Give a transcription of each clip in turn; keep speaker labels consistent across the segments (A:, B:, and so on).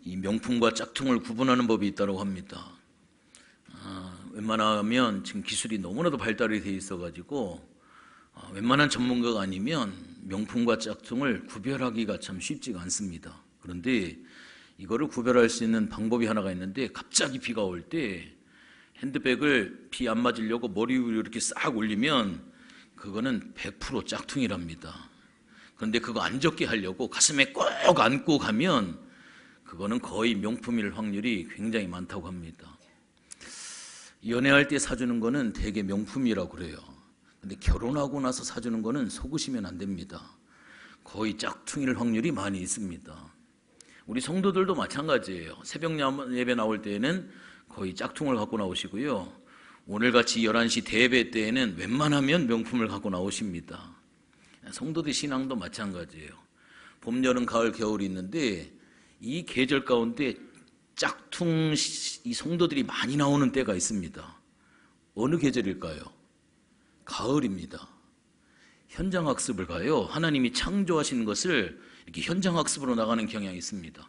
A: 이 명품과 짝퉁을 구분하는 법이 있다고 합니다. 웬만하면 지금 기술이 너무나도 발달이 돼 있어가지고 웬만한 전문가가 아니면 명품과 짝퉁을 구별하기가 참 쉽지가 않습니다. 그런데 이거를 구별할 수 있는 방법이 하나가 있는데, 갑자기 비가 올 때 핸드백을 비 안 맞으려고 머리 위로 이렇게 싹 올리면 그거는 100% 짝퉁이랍니다. 그런데 그거 안 젖게 하려고 가슴에 꼭 안고 가면 그거는 거의 명품일 확률이 굉장히 많다고 합니다. 연애할 때 사주는 거는 되게 명품이라고 그래요. 근데 결혼하고 나서 사주는 거는 속으시면 안 됩니다. 거의 짝퉁일 확률이 많이 있습니다. 우리 성도들도 마찬가지예요. 새벽 예배 나올 때에는 거의 짝퉁을 갖고 나오시고요, 오늘같이 11시 대예배 때에는 웬만하면 명품을 갖고 나오십니다. 성도들 신앙도 마찬가지예요. 봄, 여름, 가을, 겨울이 있는데 이 계절 가운데 짝퉁 이 성도들이 많이 나오는 때가 있습니다. 어느 계절일까요? 가을입니다. 현장학습을 가요. 하나님이 창조하신 것을 이렇게 현장학습으로 나가는 경향이 있습니다.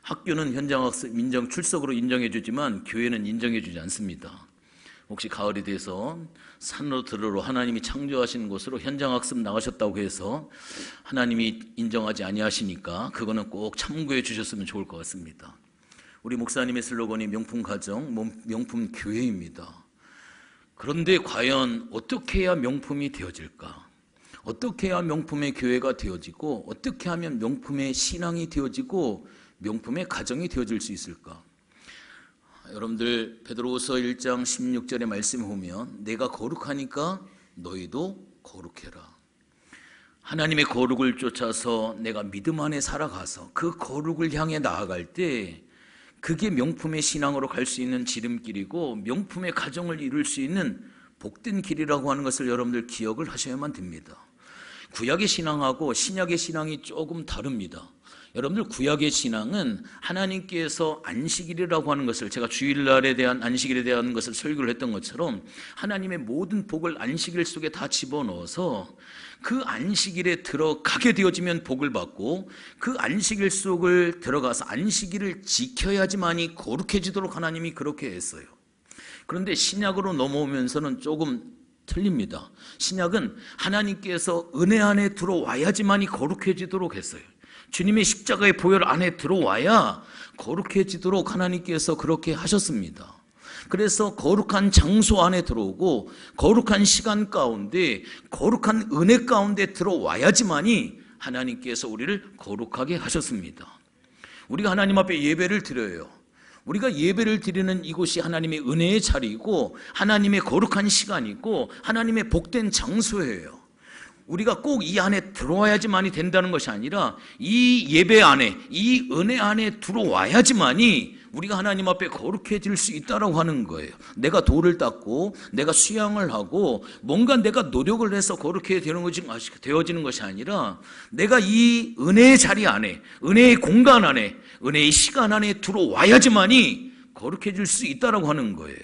A: 학교는 현장학습 출석으로 인정해 주지만 교회는 인정해 주지 않습니다. 혹시 가을이 돼서 산으로 들으러 하나님이 창조하신 곳으로 현장학습 나가셨다고 해서 하나님이 인정하지 아니하시니까 그거는 꼭 참고해 주셨으면 좋을 것 같습니다. 우리 목사님의 슬로건이 명품 가정, 명품 교회입니다. 그런데 과연 어떻게 해야 명품이 되어질까? 어떻게 해야 명품의 교회가 되어지고, 어떻게 하면 명품의 신앙이 되어지고 명품의 가정이 되어질 수 있을까? 여러분들 베드로후서 1장 16절의 말씀을 보면 내가 거룩하니까 너희도 거룩해라. 하나님의 거룩을 쫓아서 내가 믿음 안에 살아가서 그 거룩을 향해 나아갈 때 그게 명품의 신앙으로 갈 수 있는 지름길이고 명품의 가정을 이룰 수 있는 복된 길이라고 하는 것을 여러분들 기억을 하셔야만 됩니다. 구약의 신앙하고 신약의 신앙이 조금 다릅니다. 여러분들 구약의 신앙은 하나님께서 안식일이라고 하는 것을, 제가 주일날에 대한 안식일에 대한 것을 설교를 했던 것처럼 하나님의 모든 복을 안식일 속에 다 집어넣어서 그 안식일에 들어가게 되어지면 복을 받고, 그 안식일 속을 들어가서 안식일을 지켜야지만이 거룩해지도록 하나님이 그렇게 했어요. 그런데 신약으로 넘어오면서는 조금 틀립니다. 신약은 하나님께서 은혜 안에 들어와야지만이 거룩해지도록 했어요. 주님의 십자가의 보혈 안에 들어와야 거룩해지도록 하나님께서 그렇게 하셨습니다. 그래서 거룩한 장소 안에 들어오고 거룩한 시간 가운데 거룩한 은혜 가운데 들어와야지만이 하나님께서 우리를 거룩하게 하셨습니다. 우리가 하나님 앞에 예배를 드려요. 우리가 예배를 드리는 이곳이 하나님의 은혜의 자리이고 하나님의 거룩한 시간이고 하나님의 복된 장소예요. 우리가 꼭 이 안에 들어와야지만이 된다는 것이 아니라 이 예배 안에, 이 은혜 안에 들어와야지만이 우리가 하나님 앞에 거룩해질 수 있다고 하는 거예요. 내가 돌을 닦고 내가 수양을 하고 뭔가 내가 노력을 해서 거룩해 되어지는 것이 아니라 내가 이 은혜의 자리 안에, 은혜의 공간 안에, 은혜의 시간 안에 들어와야지만이 거룩해질 수 있다고 하는 거예요.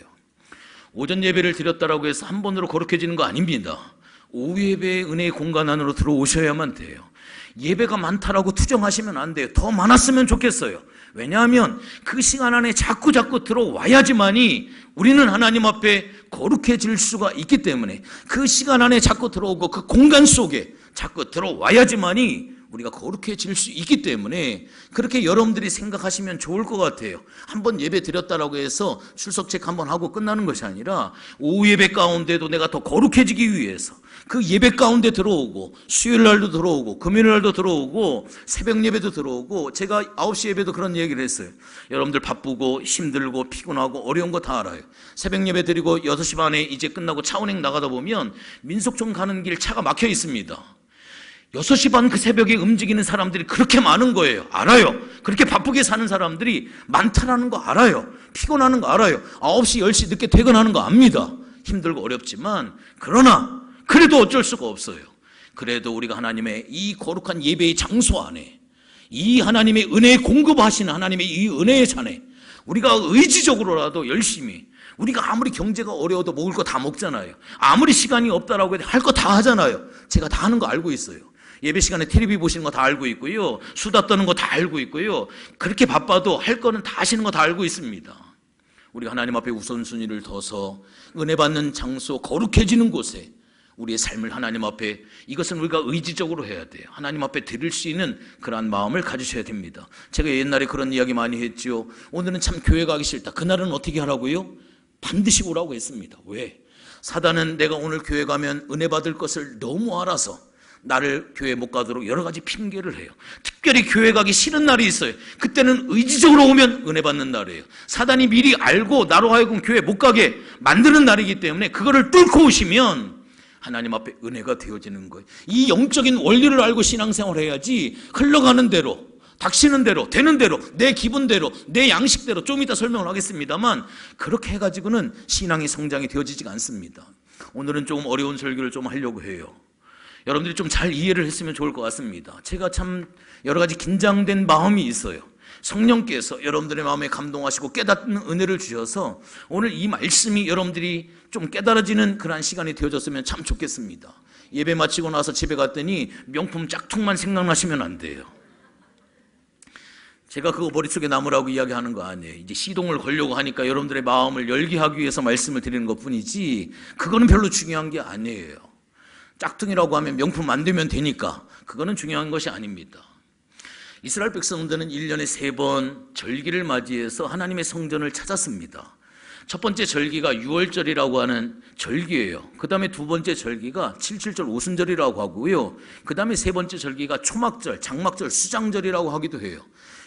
A: 오전 예배를 드렸다고 해서 한 번으로 거룩해지는 거 아닙니다. 오후 예배의 은혜의 공간 안으로 들어오셔야만 돼요. 예배가 많다라고 투정하시면 안 돼요. 더 많았으면 좋겠어요. 왜냐하면 그 시간 안에 자꾸 들어와야지만이 우리는 하나님 앞에 거룩해질 수가 있기 때문에, 그 시간 안에 자꾸 들어오고 그 공간 속에 자꾸 들어와야지만이 우리가 거룩해질 수 있기 때문에 그렇게 여러분들이 생각하시면 좋을 것 같아요. 한번 예배 드렸다라고 해서 출석 체크 한번 하고 끝나는 것이 아니라 오후 예배 가운데도 내가 더 거룩해지기 위해서 그 예배 가운데 들어오고, 수요일 날도 들어오고 금요일 날도 들어오고 새벽 예배도 들어오고, 제가 9시 예배도 그런 얘기를 했어요. 여러분들 바쁘고 힘들고 피곤하고 어려운 거 다 알아요. 새벽 예배 드리고 6시 반에 이제 끝나고 차 운행 나가다 보면 민속촌 가는 길 차가 막혀 있습니다. 6시 반 그 새벽에 움직이는 사람들이 그렇게 많은 거예요. 알아요. 그렇게 바쁘게 사는 사람들이 많다라는 거 알아요. 피곤하는 거 알아요. 9시, 10시 늦게 퇴근하는 거 압니다. 힘들고 어렵지만, 그러나 그래도 어쩔 수가 없어요. 그래도 우리가 하나님의 이 거룩한 예배의 장소 안에, 이 하나님의 은혜에 공급하시는 하나님의 이 은혜의 잔에 우리가 의지적으로라도 열심히, 우리가 아무리 경제가 어려워도 먹을 거 다 먹잖아요. 아무리 시간이 없다라고 해도 할 거 다 하잖아요. 제가 다 하는 거 알고 있어요. 예배 시간에 텔레비 보시는 거 다 알고 있고요. 수다 떠는 거 다 알고 있고요. 그렇게 바빠도 할 거는 다 하시는 거 다 알고 있습니다. 우리가 하나님 앞에 우선순위를 둬서 은혜 받는 장소, 거룩해지는 곳에 우리의 삶을 하나님 앞에, 이것은 우리가 의지적으로 해야 돼요. 하나님 앞에 드릴 수 있는 그러한 마음을 가지셔야 됩니다. 제가 옛날에 그런 이야기 많이 했죠. 오늘은 참 교회 가기 싫다. 그날은 어떻게 하라고요? 반드시 오라고 했습니다. 왜? 사단은 내가 오늘 교회 가면 은혜 받을 것을 너무 알아서 나를 교회 못 가도록 여러 가지 핑계를 해요. 특별히 교회 가기 싫은 날이 있어요. 그때는 의지적으로 오면 은혜 받는 날이에요. 사단이 미리 알고 나로 하여금 교회 못 가게 만드는 날이기 때문에 그거를 뚫고 오시면 하나님 앞에 은혜가 되어지는 거예요. 이 영적인 원리를 알고 신앙생활을 해야지 흘러가는 대로, 닥치는 대로, 되는 대로, 내 기분대로, 내 양식대로, 좀 이따 설명을 하겠습니다만 그렇게 해가지고는 신앙이 성장이 되어지지가 않습니다. 오늘은 조금 어려운 설교를 좀 하려고 해요. 여러분들이 좀 잘 이해를 했으면 좋을 것 같습니다. 제가 참 여러 가지 긴장된 마음이 있어요. 성령께서 여러분들의 마음에 감동하시고 깨닫는 은혜를 주셔서 오늘 이 말씀이 여러분들이 좀 깨달아지는 그런 시간이 되어졌으면 참 좋겠습니다. 예배 마치고 나서 집에 갔더니 명품 짝퉁만 생각나시면 안 돼요. 제가 그거 머릿속에 남으라고 이야기하는 거 아니에요. 이제 시동을 걸려고 하니까 여러분들의 마음을 열게 하기 위해서 말씀을 드리는 것 뿐이지 그거는 별로 중요한 게 아니에요. 짝퉁이라고 하면 명품 안 되면 되니까 그거는 중요한 것이 아닙니다. 이스라엘 백성들은 1년에 3번 절기를 맞이해서 하나님의 성전을 찾았습니다. 첫 번째 절기가 유월절이라고 하는 절기예요. 그 다음에 두 번째 절기가 7.7절 오순절이라고 하고요. 그 다음에 세 번째 절기가 초막절, 장막절, 수장절이라고 하기도 해요.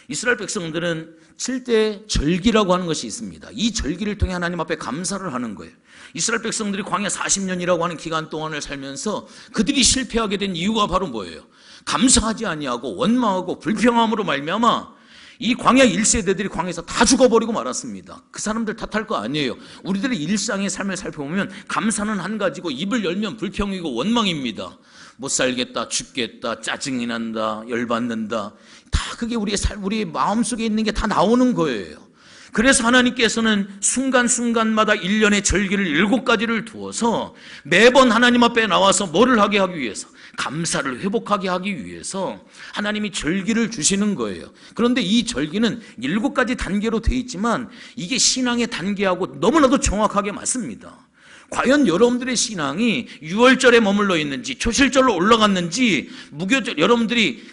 A: 이스라엘 백성들은 7대 절기라고 하는 것이 있습니다. 이 절기를 통해 하나님 앞에 감사를 하는 거예요. 이스라엘 백성들이 광야 40년이라고 하는 기간 동안을 살면서 그들이 실패하게 된 이유가 바로 뭐예요? 감사하지 아니하고 원망하고 불평함으로 말미암아 이 광야 1세대들이 광야에서 다 죽어버리고 말았습니다. 그 사람들 탓할 거 아니에요. 우리들의 일상의 삶을 살펴보면 감사는 한 가지고 입을 열면 불평이고 원망입니다. 못 살겠다, 죽겠다, 짜증이 난다, 열받는다. 다 그게 우리의 마음속에 있는 게 다 나오는 거예요. 그래서 하나님께서는 순간순간마다 1년의 절기를 7가지를 두어서 매번 하나님 앞에 나와서 뭐를 하게 하기 위해서, 감사를 회복하게 하기 위해서 하나님이 절기를 주시는 거예요. 그런데 이 절기는 7가지 단계로 되어 있지만 이게 신앙의 단계하고 너무나도 정확하게 맞습니다. 과연 여러분들의 신앙이 6월절에 머물러 있는지, 초실절로 올라갔는지, 무교절, 여러분들이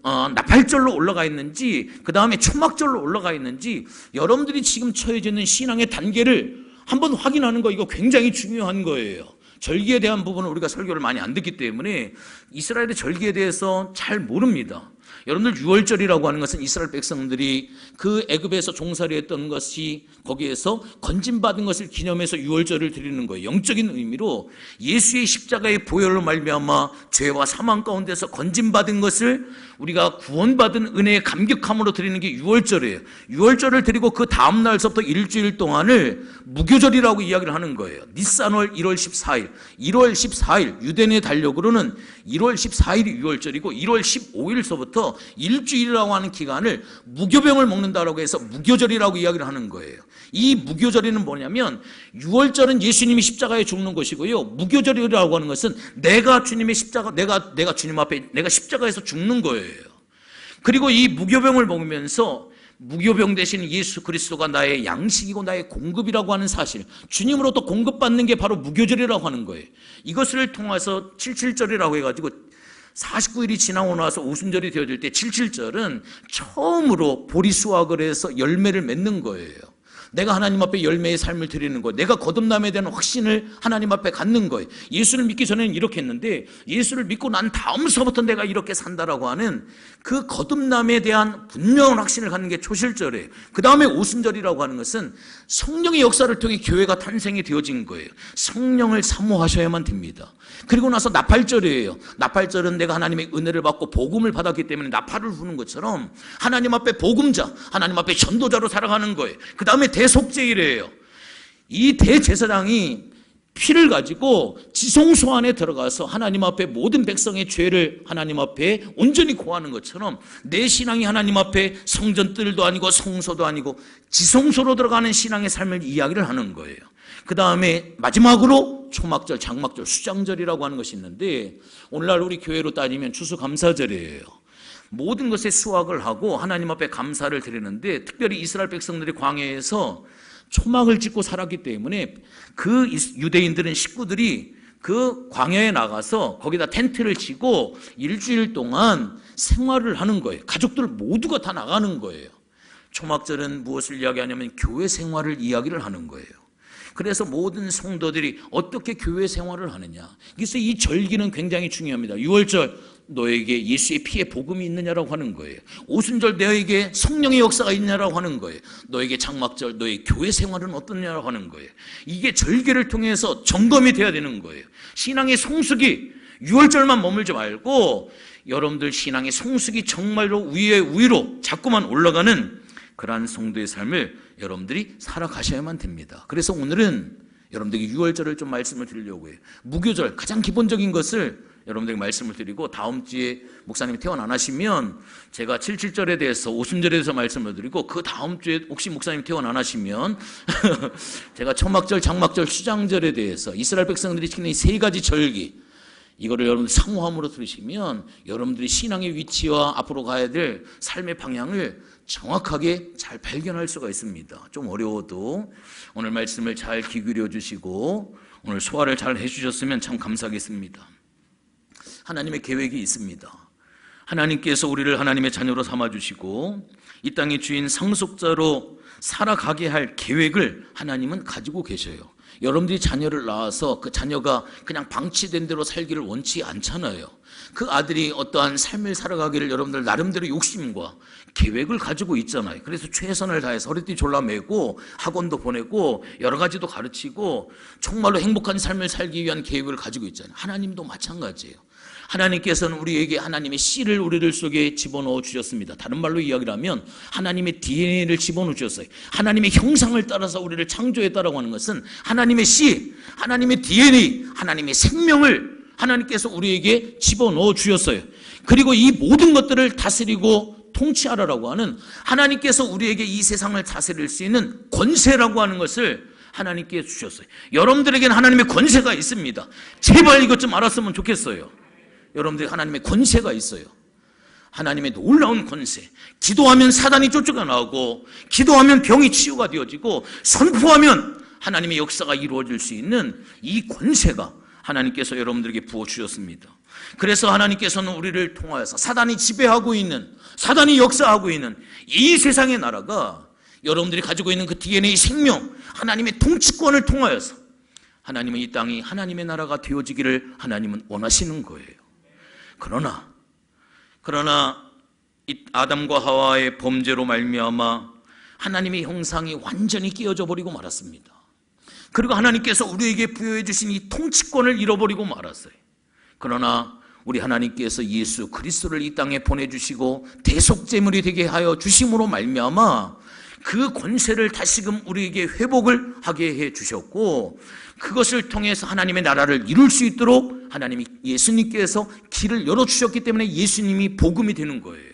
A: 나팔절로 올라가 있는지, 그 다음에 초막절로 올라가 있는지, 여러분들이 지금 처해져 있는 신앙의 단계를 한번 확인하는 거, 이거 굉장히 중요한 거예요. 절기에 대한 부분은 우리가 설교를 많이 안 듣기 때문에 이스라엘의 절기에 대해서 잘 모릅니다. 여러분들 6월절이라고 하는 것은 이스라엘 백성들이 그 애굽에서 종살이 했던 것이 거기에서 건진받은 것을 기념해서 6월절을 드리는 거예요. 영적인 의미로 예수의 십자가의 보혈로 말미암아 죄와 사망 가운데서 건진받은 것을 우리가 구원받은 은혜의 감격함으로 드리는 게 6월절이에요. 6월절을 드리고 그 다음 날서부터 일주일 동안을 무교절이라고 이야기를 하는 거예요. 니산월 1월 14일, 1월 14일 유대인의 달력으로는 1월 14일이 6월절이고 1월 15일서부터 일주일이라고 하는 기간을 무교병을 먹는다라고 해서 무교절이라고 이야기를 하는 거예요. 이 무교절에는 뭐냐면 6월절은 예수님이 십자가에 죽는 것이고요. 무교절이라고 하는 것은 내가 주님의 십자가, 내가 주님 앞에 내가 십자가에서 죽는 거예요. 그리고 이 무교병을 먹으면서 무교병 대신 예수 그리스도가 나의 양식이고 나의 공급이라고 하는 사실, 주님으로부터 공급받는 게 바로 무교절이라고 하는 거예요. 이것을 통해서 77절이라고 해가지고 49일이 지나고 나서 오순절이 되어질 때 77절은 처음으로 보리수확을 해서 열매를 맺는 거예요. 내가 하나님 앞에 열매의 삶을 드리는 거예요. 내가 거듭남에 대한 확신을 하나님 앞에 갖는 거예요. 예수를 믿기 전에는 이렇게 했는데 예수를 믿고 난 다음서부터 내가 이렇게 산다라고 하는 그 거듭남에 대한 분명한 확신을 갖는 게 초실절이에요. 그 다음에 오순절이라고 하는 것은 성령의 역사를 통해 교회가 탄생이 되어진 거예요. 성령을 사모하셔야만 됩니다. 그리고 나서 나팔절이에요. 나팔절은 내가 하나님의 은혜를 받고 복음을 받았기 때문에 나팔을 부는 것처럼 하나님 앞에 복음자, 하나님 앞에 전도자로 살아가는 거예요. 그 다음에 대속제일이에요. 이 대제사장이 피를 가지고 지성소 안에 들어가서 하나님 앞에 모든 백성의 죄를 하나님 앞에 온전히 고하는 것처럼 내 신앙이 하나님 앞에 성전들도 아니고 성소도 아니고 지성소로 들어가는 신앙의 삶을 이야기를 하는 거예요. 그 다음에 마지막으로 초막절, 장막절, 수장절이라고 하는 것이 있는데 오늘날 우리 교회로 따지면 추수감사절이에요. 모든 것에 수확을 하고 하나님 앞에 감사를 드리는데 특별히 이스라엘 백성들이 광야에서 초막을 짓고 살았기 때문에 그 유대인들은 식구들이 그 광야에 나가서 거기다 텐트를 치고 일주일 동안 생활을 하는 거예요. 가족들 모두가 다 나가는 거예요. 초막절은 무엇을 이야기하냐면 교회 생활을 이야기를 하는 거예요. 그래서 모든 성도들이 어떻게 교회 생활을 하느냐. 그래서 이 절기는 굉장히 중요합니다. 유월절 너에게 예수의 피의 복음이 있느냐라고 하는 거예요. 오순절 너에게 성령의 역사가 있느냐라고 하는 거예요. 너에게 장막절 너의 교회 생활은 어떠냐라고 하는 거예요. 이게 절기를 통해서 점검이 돼야 되는 거예요. 신앙의 성숙이 유월절만 머물지 말고 여러분들 신앙의 성숙이 정말로 위로 자꾸만 올라가는 그러한 성도의 삶을 여러분들이 살아가셔야만 됩니다. 그래서 오늘은 여러분들에게 유월절을 좀 말씀을 드리려고 해요. 무교절 가장 기본적인 것을 여러분들에게 말씀을 드리고 다음 주에 목사님이 퇴원 안 하시면 제가 77절에 대해서 오순절에 대해서 말씀을 드리고 그 다음 주에 혹시 목사님이 퇴원 안 하시면 제가 초막절, 장막절, 수장절에 대해서 이스라엘 백성들이 지키는 이 세 가지 절기 이거를 여러분들 상호함으로 들으시면 여러분들이 신앙의 위치와 앞으로 가야 될 삶의 방향을 정확하게 잘 발견할 수가 있습니다. 좀 어려워도 오늘 말씀을 잘 귀 기울여 주시고 오늘 소화를 잘 해주셨으면 참 감사하겠습니다. 하나님의 계획이 있습니다. 하나님께서 우리를 하나님의 자녀로 삼아주시고 이 땅의 주인 상속자로 살아가게 할 계획을 하나님은 가지고 계셔요. 여러분들이 자녀를 낳아서 그 자녀가 그냥 방치된 대로 살기를 원치 않잖아요. 그 아들이 어떠한 삶을 살아가기를 여러분들 나름대로 욕심과 계획을 가지고 있잖아요. 그래서 최선을 다해서 허리띠 졸라매고 학원도 보내고 여러 가지도 가르치고 정말로 행복한 삶을 살기 위한 계획을 가지고 있잖아요. 하나님도 마찬가지예요. 하나님께서는 우리에게 하나님의 씨를 우리들 속에 집어넣어 주셨습니다. 다른 말로 이야기를 하면 하나님의 DNA를 집어넣어 주셨어요. 하나님의 형상을 따라서 우리를 창조했다라고 하는 것은 하나님의 씨, 하나님의 DNA, 하나님의 생명을 하나님께서 우리에게 집어넣어 주셨어요. 그리고 이 모든 것들을 다스리고 통치하라라고 하는 하나님께서 우리에게 이 세상을 다스릴 수 있는 권세라고 하는 것을 하나님께 주셨어요. 여러분들에게는 하나님의 권세가 있습니다. 제발 이것 좀 알았으면 좋겠어요. 여러분들이 하나님의 권세가 있어요. 하나님의 놀라운 권세. 기도하면 사단이 쫓아가 나오고 기도하면 병이 치유가 되어지고 선포하면 하나님의 역사가 이루어질 수 있는 이 권세가 하나님께서 여러분들에게 부어주셨습니다. 그래서 하나님께서는 우리를 통하여서 사단이 지배하고 있는, 사단이 역사하고 있는 이 세상의 나라가 여러분들이 가지고 있는 그 DNA 생명, 하나님의 통치권을 통하여서 하나님은 이 땅이 하나님의 나라가 되어지기를 하나님은 원하시는 거예요. 그러나 이 아담과 하와의 범죄로 말미암아 하나님의 형상이 완전히 깨어져 버리고 말았습니다. 그리고 하나님께서 우리에게 부여해 주신 이 통치권을 잃어버리고 말았어요. 그러나 우리 하나님께서 예수 그리스도를 이 땅에 보내주시고 대속제물이 되게 하여 주심으로 말미암아 그 권세를 다시금 우리에게 회복을 하게 해 주셨고 그것을 통해서 하나님의 나라를 이룰 수 있도록 하나님이 예수님께서 길을 열어주셨기 때문에 예수님이 복음이 되는 거예요.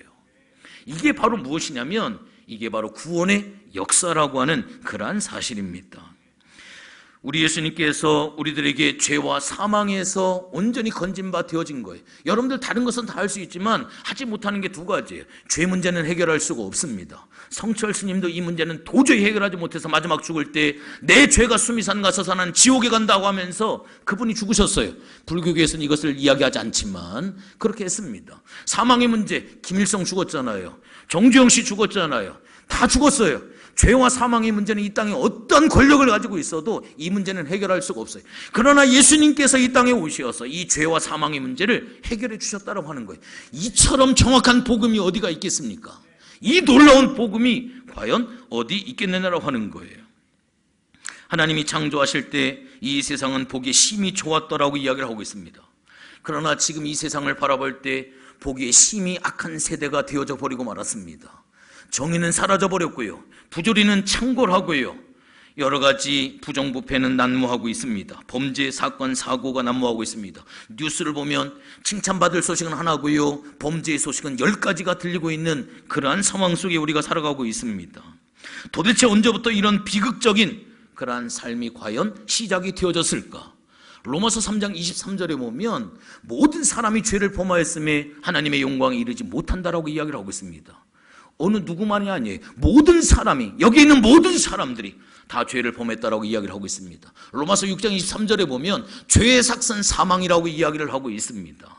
A: 이게 바로 무엇이냐면 이게 바로 구원의 역사라고 하는 그러한 사실입니다. 우리 예수님께서 우리들에게 죄와 사망에서 온전히 건진바 되어진 거예요. 여러분들 다른 것은 다 할 수 있지만 하지 못하는 게 두 가지예요. 죄 문제는 해결할 수가 없습니다. 성철 스님도 이 문제는 도저히 해결하지 못해서 마지막 죽을 때 내 죄가 수미산 가서 난 지옥에 간다고 하면서 그분이 죽으셨어요. 불교계에서는 이것을 이야기하지 않지만 그렇게 했습니다. 사망의 문제, 김일성 죽었잖아요. 정주영 씨 죽었잖아요. 다 죽었어요. 죄와 사망의 문제는 이 땅에 어떤 권력을 가지고 있어도 이 문제는 해결할 수가 없어요. 그러나 예수님께서 이 땅에 오셔서 이 죄와 사망의 문제를 해결해 주셨다고 하는 거예요. 이처럼 정확한 복음이 어디가 있겠습니까? 이 놀라운 복음이 과연 어디 있겠느냐라고 하는 거예요. 하나님이 창조하실 때 이 세상은 보기에 심히 좋았더라고 이야기를 하고 있습니다. 그러나 지금 이 세상을 바라볼 때 보기에 심히 악한 세대가 되어져 버리고 말았습니다. 정의는 사라져버렸고요. 부조리는 창궐하고요. 여러 가지 부정부패는 난무하고 있습니다. 범죄, 사건, 사고가 난무하고 있습니다. 뉴스를 보면 칭찬받을 소식은 하나고요. 범죄의 소식은 10가지가 들리고 있는 그러한 상황 속에 우리가 살아가고 있습니다. 도대체 언제부터 이런 비극적인 그러한 삶이 과연 시작이 되어졌을까? 로마서 3장 23절에 보면 모든 사람이 죄를 범하였음에 하나님의 영광에 이르지 못한다라고 이야기를 하고 있습니다. 어느 누구만이 아니에요. 모든 사람이, 여기 있는 모든 사람들이 다 죄를 범했다라고 이야기를 하고 있습니다. 로마서 6장 23절에 보면 죄의 삭은 사망이라고 이야기를 하고 있습니다.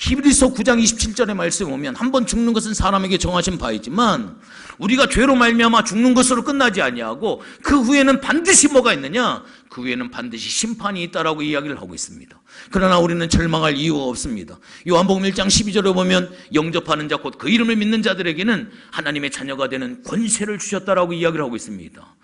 A: 히브리서 9장 27절의 말씀에 보면 한 번 죽는 것은 사람에게 정하신 바이지만 우리가 죄로 말미암아 죽는 것으로 끝나지 아니하고 그 후에는 반드시 뭐가 있느냐? 그 후에는 반드시 심판이 있다라고 이야기를 하고 있습니다. 그러나 우리는 절망할 이유가 없습니다. 요한복음 1장 12절에 보면 영접하는 자 곧 그 이름을 믿는 자들에게는 하나님의 자녀가 되는 권세를 주셨다라고 이야기를 하고 있습니다.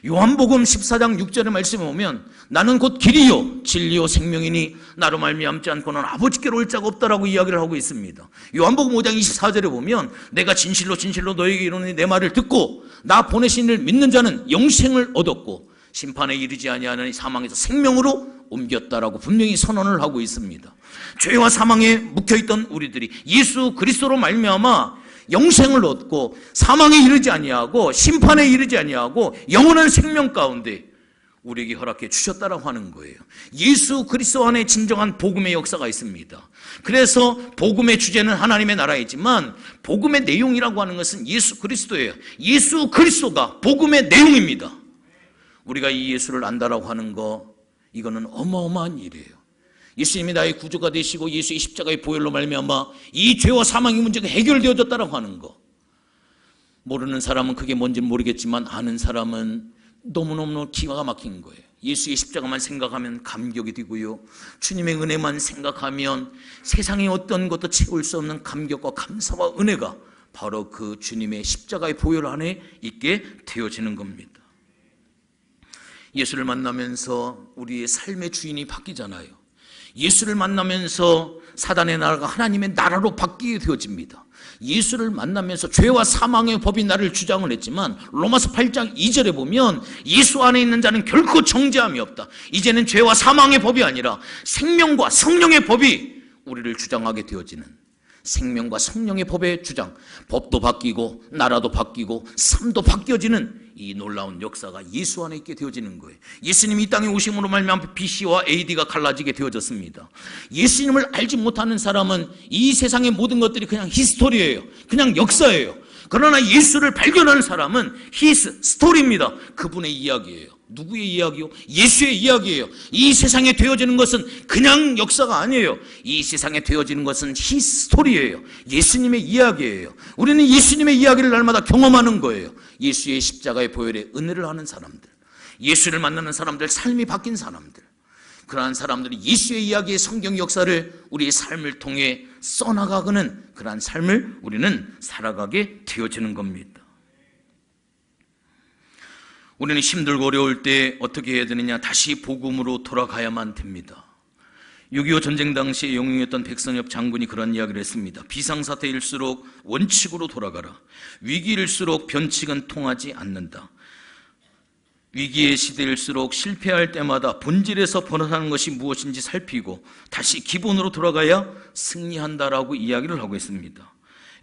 A: 요한복음 14장 6절의 말씀에 보면 나는 곧 길이요 진리요 생명이니 나로 말미암지 않고는 아버지께로 올 자가 없다라고 이야기를 하고 있습니다. 요한복음 5장 24절에 보면 내가 진실로 진실로 너에게 이르노니 내 말을 듣고 나 보내신 이를 믿는 자는 영생을 얻었고 심판에 이르지 아니하느니 사망에서 생명으로 옮겼다라고 분명히 선언을 하고 있습니다. 죄와 사망에 묵혀있던 우리들이 예수 그리스도로 말미암아 영생을 얻고 사망에 이르지 아니하고 심판에 이르지 아니하고 영원한 생명 가운데 우리에게 허락해 주셨다라고 하는 거예요. 예수 그리스도 안에 진정한 복음의 역사가 있습니다. 그래서 복음의 주제는 하나님의 나라이지만 복음의 내용이라고 하는 것은 예수 그리스도예요. 예수 그리스도가 복음의 내용입니다. 우리가 이 예수를 안다라고 하는 거, 이거는 어마어마한 일이에요. 예수님이 나의 구주가 되시고 예수의 십자가의 보혈로 말미암아 이 죄와 사망의 문제가 해결되어졌다라고 하는 거, 모르는 사람은 그게 뭔지는 모르겠지만 아는 사람은 너무너무 기가 막힌 거예요. 예수의 십자가만 생각하면 감격이 되고요, 주님의 은혜만 생각하면 세상의 어떤 것도 채울 수 없는 감격과 감사와 은혜가 바로 그 주님의 십자가의 보혈 안에 있게 되어지는 겁니다. 예수를 만나면서 우리의 삶의 주인이 바뀌잖아요. 예수를 만나면서 사단의 나라가 하나님의 나라로 바뀌게 되어집니다. 예수를 만나면서 죄와 사망의 법이 나를 주장을 했지만 로마서 8장 2절에 보면 예수 안에 있는 자는 결코 정죄함이 없다. 이제는 죄와 사망의 법이 아니라 생명과 성령의 법이 우리를 주장하게 되어지는, 생명과 성령의 법의 주장, 법도 바뀌고 나라도 바뀌고 삶도 바뀌어지는 이 놀라운 역사가 예수 안에 있게 되어지는 거예요. 예수님이 이 땅에 오심으로 말미암아 BC와 AD가 갈라지게 되어졌습니다. 예수님을 알지 못하는 사람은 이 세상의 모든 것들이 그냥 히스토리예요. 그냥 역사예요. 그러나 예수를 발견하는 사람은 히스 스토리입니다. 그분의 이야기예요. 누구의 이야기요? 예수의 이야기예요. 이 세상에 되어지는 것은 그냥 역사가 아니에요. 이 세상에 되어지는 것은 히스토리예요. 예수님의 이야기예요. 우리는 예수님의 이야기를 날마다 경험하는 거예요. 예수의 십자가의 보혈의 은혜를 하는 사람들, 예수를 만나는 사람들, 삶이 바뀐 사람들, 그러한 사람들이 예수의 이야기의 성경 역사를 우리의 삶을 통해 써나가는 그러한 삶을 우리는 살아가게 되어지는 겁니다. 우리는 힘들고 어려울 때 어떻게 해야 되느냐? 다시 복음으로 돌아가야만 됩니다. 6.25 전쟁 당시에 영웅이었던 백선엽 장군이 그런 이야기를 했습니다. 비상사태일수록 원칙으로 돌아가라. 위기일수록 변칙은 통하지 않는다. 위기의 시대일수록 실패할 때마다 본질에서 벗어나는 것이 무엇인지 살피고 다시 기본으로 돌아가야 승리한다라고 이야기를 하고 있습니다.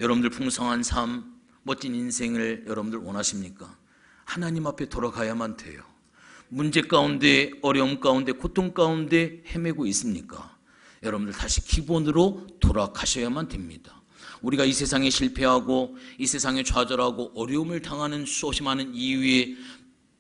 A: 여러분들 풍성한 삶, 멋진 인생을 여러분들 원하십니까? 하나님 앞에 돌아가야만 돼요. 문제 가운데, 어려움 가운데, 고통 가운데 헤매고 있습니까? 여러분들 다시 기본으로 돌아가셔야만 됩니다. 우리가 이 세상에 실패하고 이 세상에 좌절하고 어려움을 당하는 수없이 많은 이유에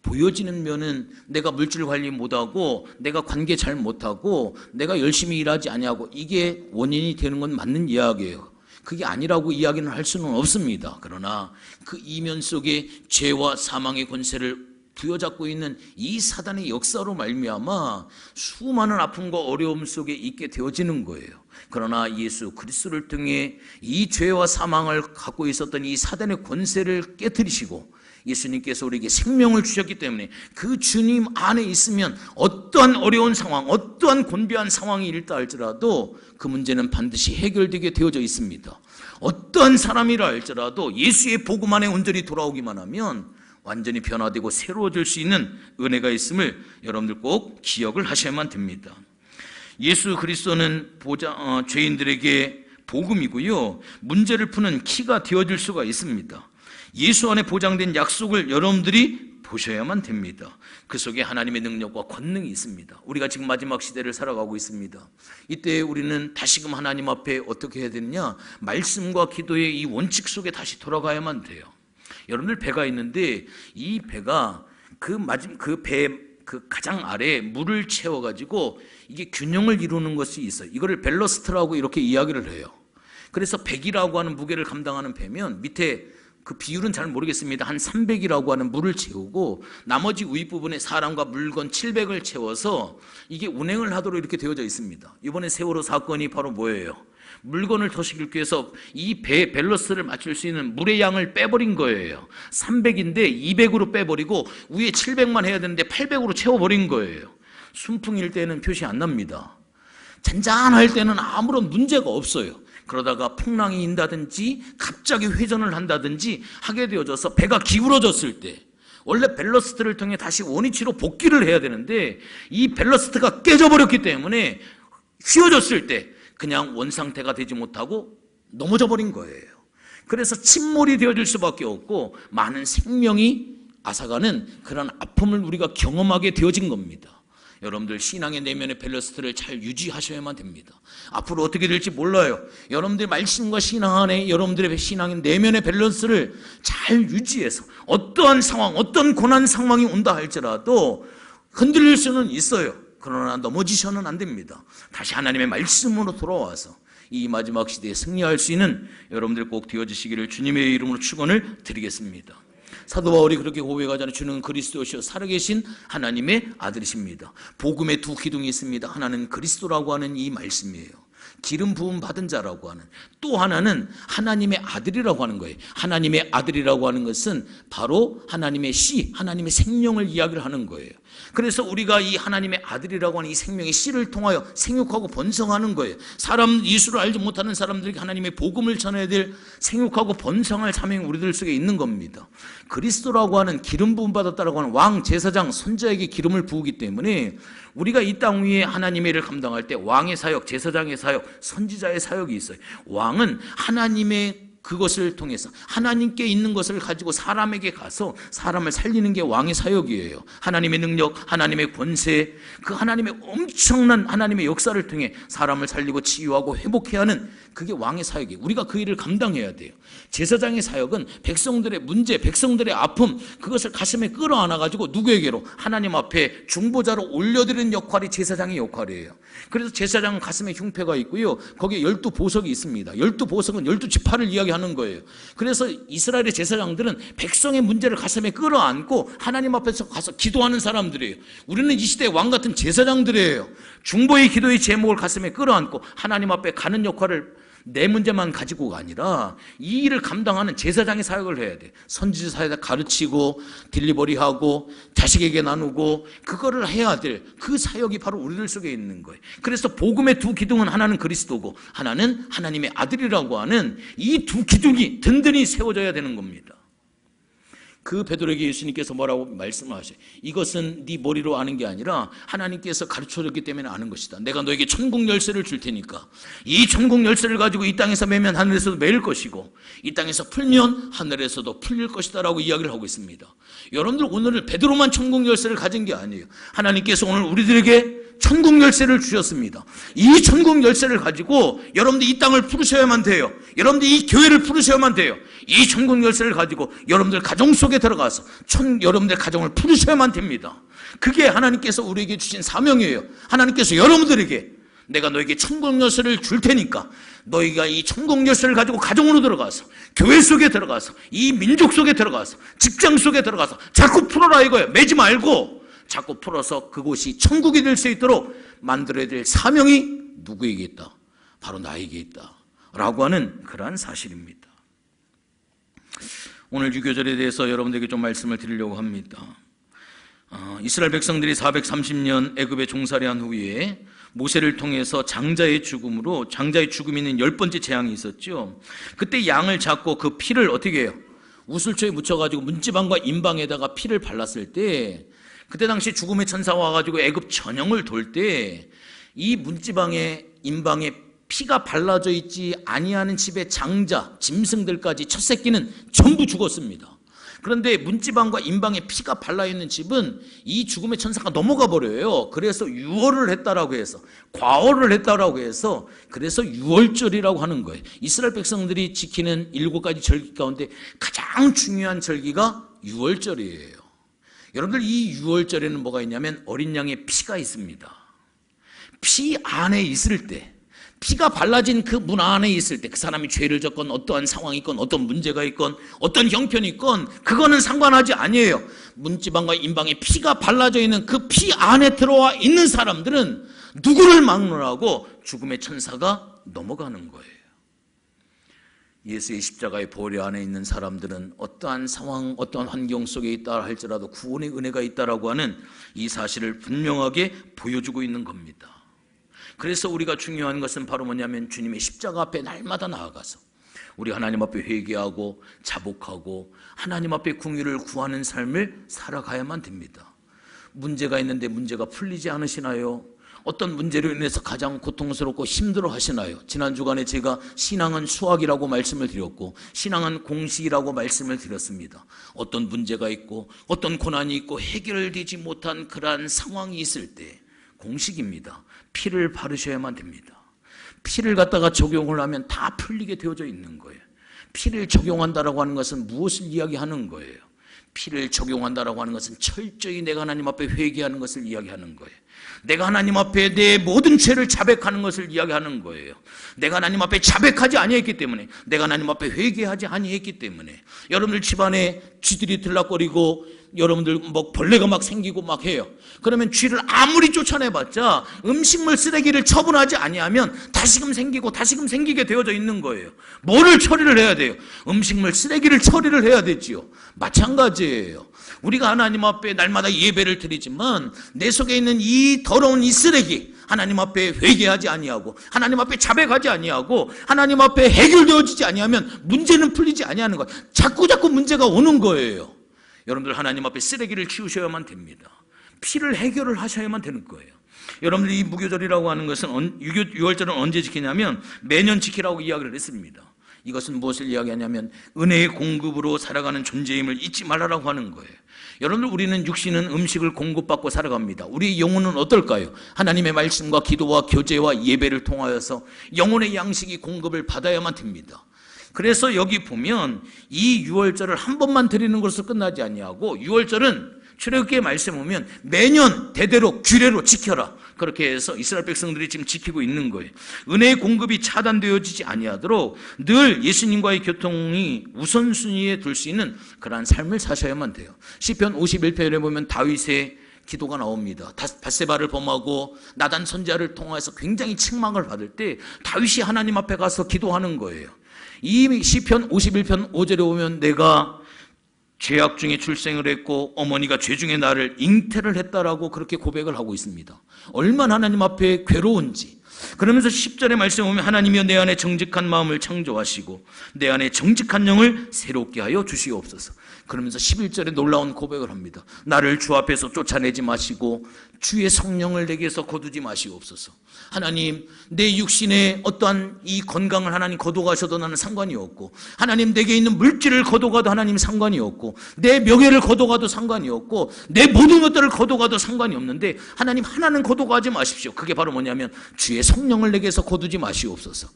A: 보여지는 면은 내가 물질 관리 못하고 내가 관계 잘 못하고 내가 열심히 일하지 아니하고 이게 원인이 되는 건 맞는 이야기예요. 그게 아니라고 이야기는 할 수는 없습니다. 그러나 그 이면 속에 죄와 사망의 권세를 부여잡고 있는 이 사단의 역사로 말미암아 수많은 아픔과 어려움 속에 있게 되어지는 거예요. 그러나 예수 그리스도를 통해 이 죄와 사망을 갖고 있었던 이 사단의 권세를 깨뜨리시고 예수님께서 우리에게 생명을 주셨기 때문에 그 주님 안에 있으면 어떠한 어려운 상황, 어떠한 곤비한 상황이 일다 할지라도 그 문제는 반드시 해결되게 되어져 있습니다. 어떠한 사람이라 할지라도 예수의 복음 안에 온전히 돌아오기만 하면 완전히 변화되고 새로워질 수 있는 은혜가 있음을 여러분들 꼭 기억을 하셔야만 됩니다. 예수 그리스도는 죄인들에게 복음이고요, 문제를 푸는 키가 되어줄 수가 있습니다. 예수 안에 보장된 약속을 여러분들이 보셔야만 됩니다. 그 속에 하나님의 능력과 권능이 있습니다. 우리가 지금 마지막 시대를 살아가고 있습니다. 이때 우리는 다시금 하나님 앞에 어떻게 해야 되느냐? 말씀과 기도의 이 원칙 속에 다시 돌아가야만 돼요. 여러분들 배가 있는데 이 배가 그 가장 아래에 물을 채워가지고 이게 균형을 이루는 것이 있어요. 이거를 밸러스트라고 이렇게 이야기를 해요. 그래서 100이라고 하는 무게를 감당하는 배면 밑에 그 비율은 잘 모르겠습니다. 한 300이라고 하는 물을 채우고 나머지 윗부분에 사람과 물건 700을 채워서 이게 운행을 하도록 이렇게 되어져 있습니다. 이번에 세월호 사건이 바로 뭐예요? 물건을 더 실기 위해서 이 배의 밸런스를 맞출 수 있는 물의 양을 빼버린 거예요. 300인데 200으로 빼버리고 위에 700만 해야 되는데 800으로 채워버린 거예요. 순풍일 때는 표시 안 납니다. 잔잔할 때는 아무런 문제가 없어요. 그러다가 풍랑이 인다든지 갑자기 회전을 한다든지 하게 되어져서 배가 기울어졌을 때 원래 밸러스트를 통해 다시 원위치로 복귀를 해야 되는데 이 밸러스트가 깨져버렸기 때문에 휘어졌을 때 그냥 원상태가 되지 못하고 넘어져 버린 거예요. 그래서 침몰이 되어질 수밖에 없고 많은 생명이 앗아가는 그런 아픔을 우리가 경험하게 되어진 겁니다. 여러분들 신앙의 내면의 밸런스를 잘 유지하셔야만 됩니다. 앞으로 어떻게 될지 몰라요. 여러분들 말씀과 신앙 안에 여러분들의 신앙의 내면의 밸런스를 잘 유지해서 어떠한 상황, 어떤 고난 상황이 온다 할지라도 흔들릴 수는 있어요. 그러나 넘어지셔는 안 됩니다. 다시 하나님의 말씀으로 돌아와서 이 마지막 시대에 승리할 수 있는 여러분들 꼭 되어주시기를 주님의 이름으로 축원을 드리겠습니다. 사도 바울이 그렇게 고백하잖아요. 주는 그리스도시요 살아계신 하나님의 아들이십니다. 복음의 두 기둥이 있습니다. 하나는 그리스도라고 하는 이 말씀이에요. 기름 부음 받은 자라고 하는, 또 하나는 하나님의 아들이라고 하는 거예요. 하나님의 아들이라고 하는 것은 바로 하나님의 씨, 하나님의 생명을 이야기를 하는 거예요. 그래서 우리가 이 하나님의 아들이라고 하는 이 생명의 씨를 통하여 생육하고 번성하는 거예요. 예수를 알지 못하는 사람들에게 하나님의 복음을 전해야 될 생육하고 번성할 사명이 우리들 속에 있는 겁니다. 그리스도라고 하는 기름 부음 받았다라고 하는 왕, 제사장, 선자에게 기름을 부으기 때문에 우리가 이 땅 위에 하나님의 일을 감당할 때 왕의 사역, 제사장의 사역, 선지자의 사역이 있어요. 왕은 하나님의 그것을 통해서 하나님께 있는 것을 가지고 사람에게 가서 사람을 살리는 게 왕의 사역이에요. 하나님의 능력, 하나님의 권세, 그 하나님의 엄청난 하나님의 역사를 통해 사람을 살리고 치유하고 회복해야 하는 그게 왕의 사역이에요. 우리가 그 일을 감당해야 돼요. 제사장의 사역은 백성들의 문제, 백성들의 아픔, 그것을 가슴에 끌어안아가지고 누구에게로? 하나님 앞에 중보자로 올려드리는 역할이 제사장의 역할이에요. 그래서 제사장은 가슴에 흉패가 있고요, 거기에 12보석이 있습니다. 12보석은 12지파를 이야기하는 거예요. 그래서 이스라엘의 제사장들은 백성의 문제를 가슴에 끌어안고 하나님 앞에서 가서 기도하는 사람들이에요. 우리는 이 시대의 왕 같은 제사장들이에요. 중보의 기도의 제목을 가슴에 끌어안고 하나님 앞에 가는 역할을 내 문제만 가지고가 아니라 이 일을 감당하는 제사장의 사역을 해야 돼. 선지자 사역을 가르치고 딜리버리하고 자식에게 나누고 그거를 해야 될 그 사역이 바로 우리들 속에 있는 거예요. 그래서 복음의 두 기둥은 하나는 그리스도고 하나는 하나님의 아들이라고 하는 이 두 기둥이 든든히 세워져야 되는 겁니다. 그 베드로에게 예수님께서 뭐라고 말씀을 하셔요? 이것은 네 머리로 아는 게 아니라 하나님께서 가르쳐줬기 때문에 아는 것이다. 내가 너에게 천국 열쇠를 줄 테니까 이 천국 열쇠를 가지고 이 땅에서 매면 하늘에서도 매일 것이고 이 땅에서 풀면 하늘에서도 풀릴 것이다 라고 이야기를 하고 있습니다. 여러분들 오늘 베드로만 천국 열쇠를 가진 게 아니에요. 하나님께서 오늘 우리들에게 천국 열쇠를 주셨습니다. 이 천국 열쇠를 가지고 여러분들 이 땅을 풀으셔야만 돼요. 여러분들 이 교회를 풀으셔야만 돼요. 이 천국 열쇠를 가지고 여러분들 가정 속에 들어가서 여러분들 가정을 풀으셔야만 됩니다. 그게 하나님께서 우리에게 주신 사명이에요. 하나님께서 여러분들에게 내가 너에게 천국 열쇠를 줄 테니까 너희가 이 천국 열쇠를 가지고 가정으로 들어가서 교회 속에 들어가서 이 민족 속에 들어가서 직장 속에 들어가서 자꾸 풀어라 이거예요. 매지 말고 자꾸 풀어서 그곳이 천국이 될 수 있도록 만들어야 될 사명이 누구에게 있다? 바로 나에게 있다 라고 하는 그러한 사실입니다. 오늘 유교절에 대해서 여러분들에게 좀 말씀을 드리려고 합니다. 이스라엘 백성들이 430년 애굽에 종살이한 후에 모세를 통해서 장자의 죽음으로 장자의 죽음이 있는 10번째 재앙이 있었죠. 그때 양을 잡고 그 피를 어떻게 해요? 우슬초에 묻혀가지고 문지방과 인방에다가 피를 발랐을 때 그때 당시 죽음의 천사가 와가지고 애굽 전형을 돌 때 이 문지방에 인방에 피가 발라져 있지 아니하는 집의 장자, 짐승들까지 첫 새끼는 전부 죽었습니다. 그런데 문지방과 임방에 피가 발라있는 집은 이 죽음의 천사가 넘어가 버려요. 그래서 유월을 했다라고 해서, 과월을 했다라고 해서, 그래서 유월절이라고 하는 거예요. 이스라엘 백성들이 지키는 7가지 절기 가운데 가장 중요한 절기가 유월절이에요. 여러분들, 이 유월절에는 뭐가 있냐면 어린 양의 피가 있습니다. 피 안에 있을 때, 피가 발라진 그 문 안에 있을 때, 그 사람이 죄를 졌건 어떠한 상황이 있건 어떤 문제가 있건 어떤 형편이 있건 그거는 상관하지 아니에요. 문지방과 임방에 피가 발라져 있는 그 피 안에 들어와 있는 사람들은 누구를 막론하고 죽음의 천사가 넘어가는 거예요. 예수의 십자가의 보혈 안에 있는 사람들은 어떠한 상황, 어떠한 환경 속에 있다 할지라도 구원의 은혜가 있다라고 하는 이 사실을 분명하게 보여주고 있는 겁니다. 그래서 우리가 중요한 것은 바로 뭐냐면 주님의 십자가 앞에 날마다 나아가서 우리 하나님 앞에 회개하고 자복하고 하나님 앞에 긍휼을 구하는 삶을 살아가야만 됩니다. 문제가 있는데 문제가 풀리지 않으시나요? 어떤 문제로 인해서 가장 고통스럽고 힘들어 하시나요? 지난 주간에 제가 신앙은 수학이라고 말씀을 드렸고 신앙은 공식이라고 말씀을 드렸습니다. 어떤 문제가 있고 어떤 고난이 있고 해결되지 못한 그러한 상황이 있을 때 공식입니다. 피를 바르셔야만 됩니다. 피를 갖다가 적용을 하면 다 풀리게 되어져 있는 거예요. 피를 적용한다라고 하는 것은 무엇을 이야기하는 거예요? 피를 적용한다라고 하는 것은 철저히 내가 하나님 앞에 회개하는 것을 이야기하는 거예요. 내가 하나님 앞에 내 모든 죄를 자백하는 것을 이야기하는 거예요. 내가 하나님 앞에 자백하지 아니했기 때문에, 내가 하나님 앞에 회개하지 아니했기 때문에 여러분들 집안에 쥐들이 들락거리고 여러분들 뭐 벌레가 막 생기고 막 해요. 그러면 쥐를 아무리 쫓아내봤자 음식물 쓰레기를 처분하지 아니하면 다시금 생기고 다시금 생기게 되어져 있는 거예요. 뭐를 처리를 해야 돼요? 음식물 쓰레기를 처리를 해야 되지요. 마찬가지예요. 우리가 하나님 앞에 날마다 예배를 드리지만 내 속에 있는 이 더러운 이 쓰레기, 하나님 앞에 회개하지 아니하고 하나님 앞에 자백하지 아니하고 하나님 앞에 해결되어지지 아니하면 문제는 풀리지 아니하는 거예요. 자꾸 문제가 오는 거예요. 여러분들 하나님 앞에 쓰레기를 치우셔야만 됩니다. 피를 해결을 하셔야만 되는 거예요. 여러분들 이 무교절이라고 하는 것은 유월절은 언제 지키냐면 매년 지키라고 이야기를 했습니다. 이것은 무엇을 이야기하냐면 은혜의 공급으로 살아가는 존재임을 잊지 말라고 하는 거예요. 여러분들, 우리는 육신은 음식을 공급받고 살아갑니다. 우리의 영혼은 어떨까요? 하나님의 말씀과 기도와 교제와 예배를 통하여서 영혼의 양식이 공급을 받아야만 됩니다. 그래서 여기 보면 이 유월절을 한 번만 드리는 것으로 끝나지 아니하고 유월절은 출애굽기의 말씀에 보면 매년 대대로 규례로 지켜라. 그렇게 해서 이스라엘 백성들이 지금 지키고 있는 거예요. 은혜의 공급이 차단되어지지 아니하도록 늘 예수님과의 교통이 우선순위에 둘 수 있는 그러한 삶을 사셔야만 돼요. 시편 51편에 보면 다윗의 기도가 나옵니다. 밧세바를 범하고 나단 선지자를 통해서 굉장히 책망을 받을 때 다윗이 하나님 앞에 가서 기도하는 거예요. 이 시편 51편 5절에 보면 내가 죄악 중에 출생을 했고 어머니가 죄 중에 나를 잉태를 했다라고 그렇게 고백을 하고 있습니다. 얼마나 하나님 앞에 괴로운지. 그러면서 10절의 말씀에 보면 하나님이여 내 안에 정직한 마음을 창조하시고 내 안에 정직한 영을 새롭게 하여 주시옵소서. 그러면서 11절에 놀라운 고백을 합니다. 나를 주 앞에서 쫓아내지 마시고 주의 성령을 내게서 거두지 마시옵소서. 하나님, 내 육신에 어떠한 이 건강을 하나님 거둬가셔도 나는 상관이 없고, 하나님 내게 있는 물질을 거둬가도 하나님 상관이 없고, 내 명예를 거둬가도 상관이 없고, 내 모든 것들을 거둬가도 상관이 없는데 하나님 하나는 거둬가지 마십시오. 그게 바로 뭐냐면 주의 성령을 내게서 거두지 마시옵소서.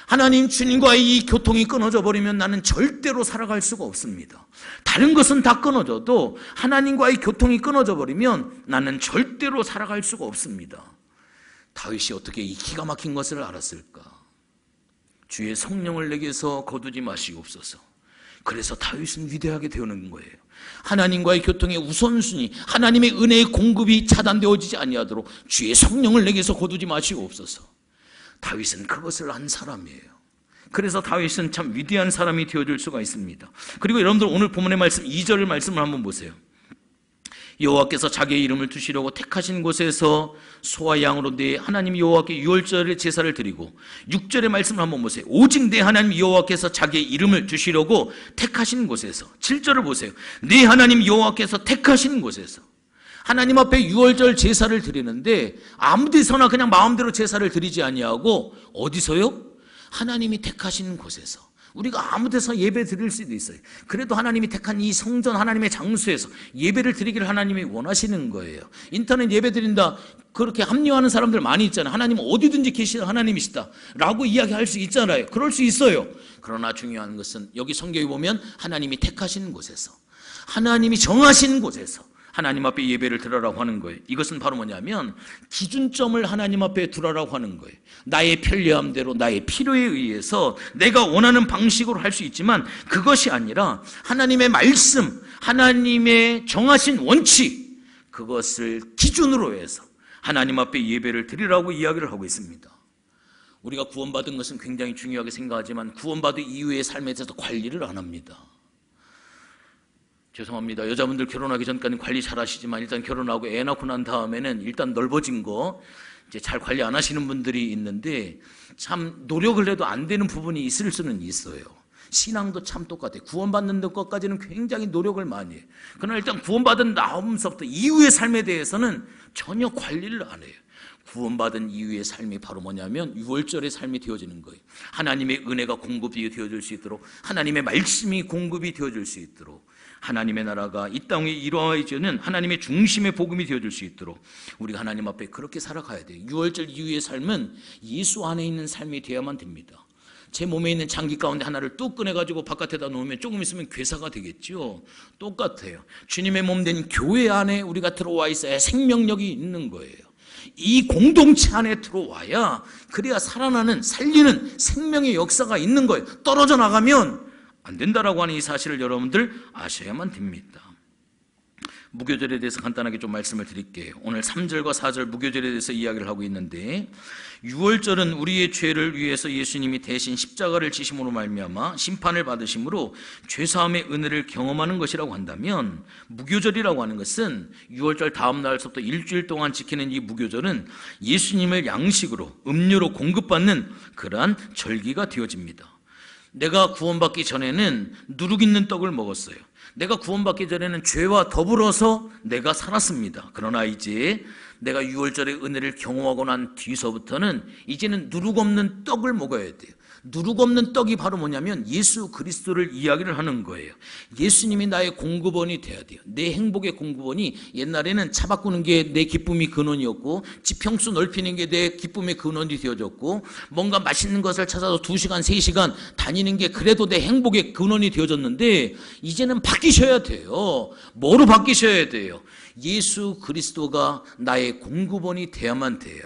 A: 하나님, 주님과의 이 교통이 끊어져 버리면 나는 절대로 살아갈 수가 없습니다. 다른 것은 다 끊어져도 하나님과의 교통이 끊어져 버리면 나는 절대로 살아갈 수가 없습니다. 다윗이 어떻게 이 기가 막힌 것을 알았을까? 주의 성령을 내게서 거두지 마시옵소서. 그래서 다윗은 위대하게 되는 거예요. 하나님과의 교통의 우선순위, 하나님의 은혜의 공급이 차단되어지지 아니하도록 주의 성령을 내게서 거두지 마시옵소서. 다윗은 그것을 안 사람이에요. 그래서 다윗은 참 위대한 사람이 되어줄 수가 있습니다. 그리고 여러분들 오늘 본문의 말씀 2절 말씀을 한번 보세요. 여호와께서 자기의 이름을 두시려고 택하신 곳에서 소와 양으로 내 하나님 여호와께 유월절의 제사를 드리고, 6절의 말씀을 한번 보세요. 오직 내 하나님 여호와께서 자기의 이름을 두시려고 택하신 곳에서. 7절을 보세요. 내 하나님 여호와께서 택하신 곳에서. 하나님 앞에 유월절 제사를 드리는데 아무 데서나 그냥 마음대로 제사를 드리지 아니하고 어디서요? 하나님이 택하신 곳에서. 우리가 아무 데서 예배 드릴 수도 있어요. 그래도 하나님이 택한 이 성전 하나님의 장소에서 예배를 드리기를 하나님이 원하시는 거예요. 인터넷 예배 드린다 그렇게 합리화하는 사람들 많이 있잖아요. 하나님은 어디든지 계시는 하나님이시다 라고 이야기할 수 있잖아요. 그럴 수 있어요. 그러나 중요한 것은 여기 성경에 보면 하나님이 택하시는 곳에서, 하나님이 정하신 곳에서 하나님 앞에 예배를 드리라고 하는 거예요. 이것은 바로 뭐냐면 기준점을 하나님 앞에 두라라고 하는 거예요. 나의 편리함대로, 나의 필요에 의해서 내가 원하는 방식으로 할 수 있지만 그것이 아니라 하나님의 말씀, 하나님의 정하신 원칙, 그것을 기준으로 해서 하나님 앞에 예배를 드리라고 이야기를 하고 있습니다. 우리가 구원받은 것은 굉장히 중요하게 생각하지만 구원받은 이후의 삶에 대해서 관리를 안 합니다. 죄송합니다. 여자분들 결혼하기 전까지는 관리 잘 하시지만 일단 결혼하고 애 낳고 난 다음에는 일단 넓어진 거 이제 잘 관리 안 하시는 분들이 있는데 참 노력을 해도 안 되는 부분이 있을 수는 있어요. 신앙도 참 똑같아요. 구원받는 것까지는 굉장히 노력을 많이 해요. 그러나 일단 구원받은 다음서부터 이후의 삶에 대해서는 전혀 관리를 안 해요. 구원받은 이후의 삶이 바로 뭐냐면 유월절의 삶이 되어지는 거예요. 하나님의 은혜가 공급이 되어질 수 있도록, 하나님의 말씀이 공급이 되어질 수 있도록, 하나님의 나라가 이 땅에 이루어지는 하나님의 중심의 복음이 되어질 수 있도록 우리가 하나님 앞에 그렇게 살아가야 돼요. 유월절 이후의 삶은 예수 안에 있는 삶이 되어야만 됩니다. 제 몸에 있는 장기 가운데 하나를 뚝 꺼내가지고 바깥에다 놓으면 조금 있으면 괴사가 되겠죠. 똑같아요. 주님의 몸 된 교회 안에 우리가 들어와 있어야 생명력이 있는 거예요. 이 공동체 안에 들어와야 그래야 살아나는, 살리는 생명의 역사가 있는 거예요. 떨어져 나가면 안 된다라고 하는 이 사실을 여러분들 아셔야만 됩니다. 무교절에 대해서 간단하게 좀 말씀을 드릴게요. 오늘 3절과 4절 무교절에 대해서 이야기를 하고 있는데, 유월절은 우리의 죄를 위해서 예수님이 대신 십자가를 지심으로 말미암아 심판을 받으심으로 죄사함의 은혜를 경험하는 것이라고 한다면, 무교절이라고 하는 것은 유월절 다음 날부터 일주일 동안 지키는 이 무교절은 예수님을 양식으로, 음료로 공급받는 그러한 절기가 되어집니다. 내가 구원받기 전에는 누룩 있는 떡을 먹었어요. 내가 구원받기 전에는 죄와 더불어서 내가 살았습니다. 그러나 이제 내가 유월절의 은혜를 경험하고 난 뒤서부터는 이제는 누룩 없는 떡을 먹어야 돼요. 누룩 없는 떡이 바로 뭐냐면 예수 그리스도를 이야기를 하는 거예요. 예수님이 나의 공급원이 돼야 돼요. 내 행복의 공급원이, 옛날에는 차 바꾸는 게 내 기쁨이 근원이었고 지평수 넓히는 게 내 기쁨의 근원이 되어졌고 뭔가 맛있는 것을 찾아서 2시간 3시간 다니는 게 그래도 내 행복의 근원이 되어졌는데 이제는 바뀌셔야 돼요. 뭐로 바뀌셔야 돼요? 예수 그리스도가 나의 공급원이 돼야만 돼요.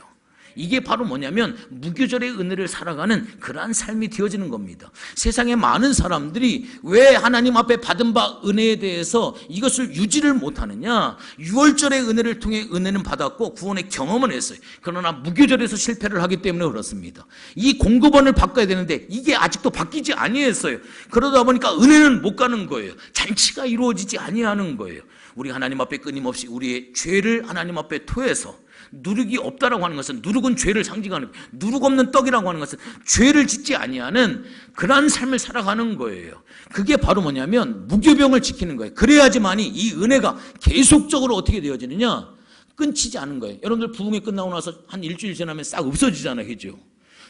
A: 이게 바로 뭐냐면 무교절의 은혜를 살아가는 그러한 삶이 되어지는 겁니다. 세상에 많은 사람들이 왜 하나님 앞에 받은 바 은혜에 대해서 이것을 유지를 못하느냐? 유월절의 은혜를 통해 은혜는 받았고 구원의 경험은 했어요. 그러나 무교절에서 실패를 하기 때문에 그렇습니다. 이 공급원을 바꿔야 되는데 이게 아직도 바뀌지 아니했어요. 그러다 보니까 은혜는 못 가는 거예요. 잔치가 이루어지지 아니하는 거예요. 우리 하나님 앞에 끊임없이 우리의 죄를 하나님 앞에 토해서, 누룩이 없다라고 하는 것은, 누룩은 죄를 상징하는, 누룩 없는 떡이라고 하는 것은 죄를 짓지 아니하는 그러한 삶을 살아가는 거예요. 그게 바로 뭐냐면 무교병을 지키는 거예요. 그래야지만이 이 은혜가 계속적으로 어떻게 되어지느냐? 끊치지 않은 거예요. 여러분들 부흥회 끝나고 나서 한 일주일 지나면 싹 없어지잖아요. 그죠?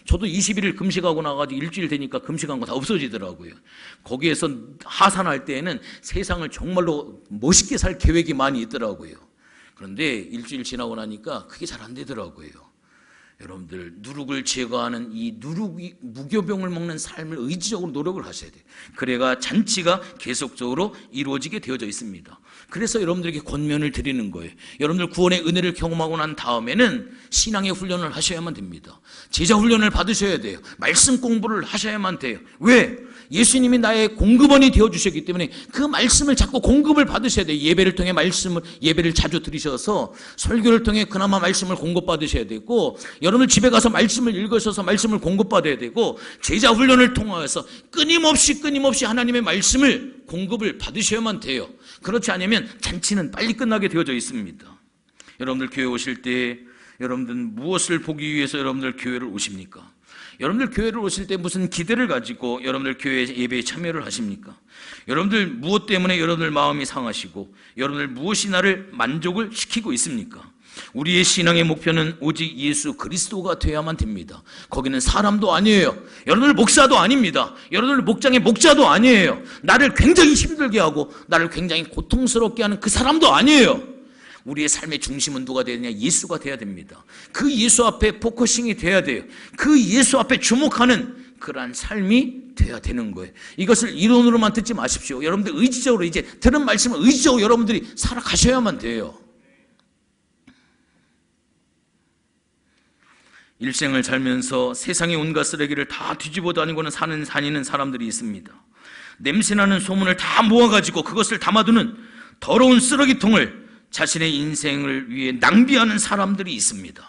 A: 저도 21일 금식하고 나가지고 일주일 되니까 금식한 거 다 없어지더라고요. 거기에서 하산할 때에는 세상을 정말로 멋있게 살 계획이 많이 있더라고요. 그런데 일주일 지나고 나니까 그게 잘 안 되더라고요. 여러분들 누룩을 제거하는 이 무교병을 먹는 삶을 의지적으로 노력을 하셔야 돼요. 그래야 잔치가 계속적으로 이루어지게 되어져 있습니다. 그래서 여러분들에게 권면을 드리는 거예요. 여러분들 구원의 은혜를 경험하고 난 다음에는 신앙의 훈련을 하셔야만 됩니다. 제자 훈련을 받으셔야 돼요. 말씀 공부를 하셔야만 돼요. 왜? 예수님이 나의 공급원이 되어주셨기 때문에 그 말씀을 자꾸 공급을 받으셔야 돼요. 예배를 통해 예배를 자주 들으셔서 설교를 통해 그나마 말씀을 공급받으셔야 되고, 여러분들 집에 가서 말씀을 읽으셔서 말씀을 공급받아야 되고, 제자 훈련을 통해서 끊임없이 하나님의 말씀을 공급을 받으셔야만 돼요. 그렇지 않으면 잔치는 빨리 끝나게 되어져 있습니다. 여러분들 교회 오실 때 여러분들 무엇을 보기 위해서 여러분들 교회를 오십니까? 여러분들 교회를 오실 때 무슨 기대를 가지고 여러분들 교회 예배에 참여를 하십니까? 여러분들 무엇 때문에 여러분들 마음이 상하시고 여러분들 무엇이 나를 만족을 시키고 있습니까? 우리의 신앙의 목표는 오직 예수 그리스도가 되어야만 됩니다. 거기는 사람도 아니에요. 여러분들 목사도 아닙니다. 여러분들 목장의 목자도 아니에요. 나를 굉장히 힘들게 하고 나를 굉장히 고통스럽게 하는 그 사람도 아니에요. 우리의 삶의 중심은 누가 되야 되냐? 예수가 되어야 됩니다. 그 예수 앞에 포커싱이 돼야 돼요. 그 예수 앞에 주목하는 그러한 삶이 돼야 되는 거예요. 이것을 이론으로만 듣지 마십시오. 여러분들 의지적으로, 이제 들은 말씀을 의지적으로 여러분들이 살아가셔야만 돼요. 일생을 살면서 세상의 온갖 쓰레기를 다 뒤집어 다니고는 다니는 사람들이 있습니다. 냄새나는 소문을 다 모아가지고 그것을 담아두는 더러운 쓰레기통을 자신의 인생을 위해 낭비하는 사람들이 있습니다.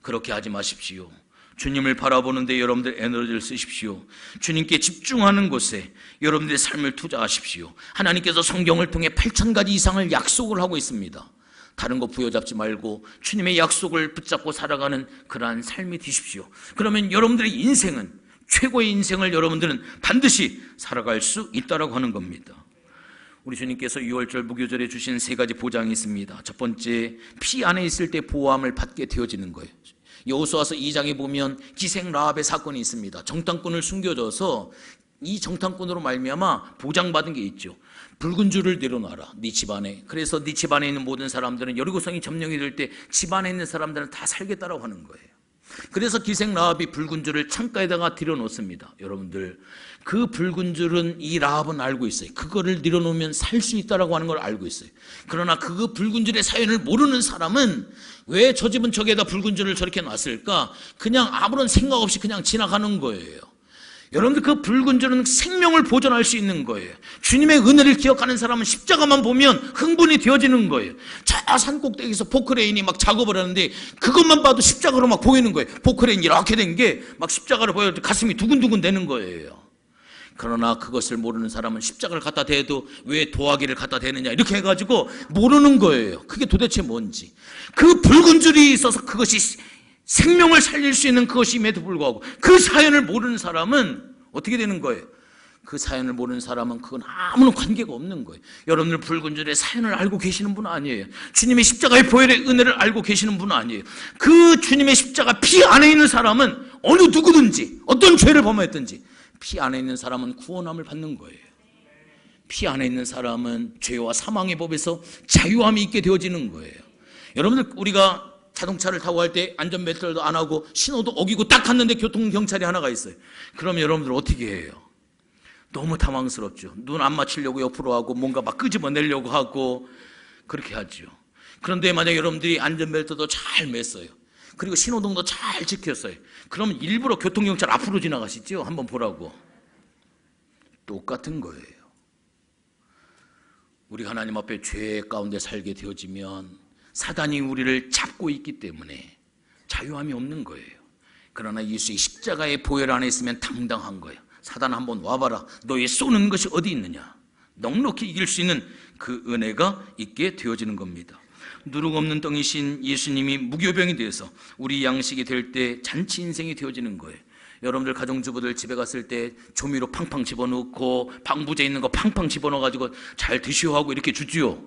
A: 그렇게 하지 마십시오. 주님을 바라보는데 여러분들 에너지를 쓰십시오. 주님께 집중하는 곳에 여러분들의 삶을 투자하십시오. 하나님께서 성경을 통해 8,000가지 이상을 약속을 하고 있습니다. 다른 거 부여잡지 말고 주님의 약속을 붙잡고 살아가는 그러한 삶이 되십시오. 그러면 여러분들의 인생은, 최고의 인생을 여러분들은 반드시 살아갈 수 있다라고 하는 겁니다. 우리 주님께서 6월절 무교절에 주신 3가지 보장이 있습니다. 첫 번째, 피 안에 있을 때 보호함을 받게 되어지는 거예요. 여호수아서 2장에 보면 기생 라합의 사건이 있습니다. 정탐꾼을 숨겨줘서 이 정탐꾼으로 말미암아 보장받은 게 있죠. 붉은 줄을 내려놔라, 네 집안에. 그래서 네 집안에 있는 모든 사람들은, 여리고성이 점령이 될 때 집안에 있는 사람들은 다 살겠다라고 하는 거예요. 그래서 기생 라합이 붉은 줄을 창가에다가 들여놓습니다. 여러분들, 그 붉은 줄은 이 라합은 알고 있어요. 그거를 내려놓으면 살 수 있다라고 하는 걸 알고 있어요. 그러나 그 붉은 줄의 사연을 모르는 사람은 왜 저 집은 저기에다 붉은 줄을 저렇게 놨을까? 그냥 아무런 생각 없이 그냥 지나가는 거예요. 여러분들, 그 붉은 줄은 생명을 보존할 수 있는 거예요. 주님의 은혜를 기억하는 사람은 십자가만 보면 흥분이 되어지는 거예요. 저 산 꼭대기에서 포크레인이 막 작업을 하는데 그것만 봐도 십자가로 막 보이는 거예요. 포크레인이 이렇게 된 게 막 십자가로 보여 가슴이 두근두근 되는 거예요. 그러나 그것을 모르는 사람은 십자가를 갖다 대도 왜 도화기를 갖다 대느냐 이렇게 해가지고 모르는 거예요. 그게 도대체 뭔지. 그 붉은 줄이 있어서 그것이 생명을 살릴 수 있는 그것임에도 불구하고 그 사연을 모르는 사람은 어떻게 되는 거예요? 그 사연을 모르는 사람은 그건 아무런 관계가 없는 거예요. 여러분들 붉은 줄의 사연을 알고 계시는 분 아니에요. 주님의 십자가의 보혈의 은혜를 알고 계시는 분 아니에요. 그 주님의 십자가 피 안에 있는 사람은 어느 누구든지 어떤 죄를 범했든지 피 안에 있는 사람은 구원함을 받는 거예요. 피 안에 있는 사람은 죄와 사망의 법에서 자유함이 있게 되어지는 거예요. 여러분들, 우리가 자동차를 타고 할 때 안전벨트도 안 하고 신호도 어기고 딱 갔는데 교통경찰이 하나가 있어요. 그러면 여러분들 어떻게 해요? 너무 당황스럽죠. 눈 안 맞추려고 옆으로 하고 뭔가 막 끄집어내려고 하고 그렇게 하죠. 그런데 만약 여러분들이 안전벨트도 잘 맸어요. 그리고 신호등도 잘 지켰어요. 그럼 일부러 교통경찰 앞으로 지나가시죠? 한번 보라고. 똑같은 거예요. 우리가 하나님 앞에 죄 가운데 살게 되어지면 사단이 우리를 잡고 있기 때문에 자유함이 없는 거예요. 그러나 예수의 십자가의 보혈 안에 있으면 당당한 거예요. 사단 한번 와봐라. 너의 쏘는 것이 어디 있느냐. 넉넉히 이길 수 있는 그 은혜가 있게 되어지는 겁니다. 누룩 없는 덩이신 예수님이 무교병이 되어서 우리 양식이 될 때 잔치 인생이 되어지는 거예요. 여러분들 가정주부들 집에 갔을 때 조미료 팡팡 집어넣고 방부제 있는 거 팡팡 집어넣어가지고 잘 드시오 하고 이렇게 주지요?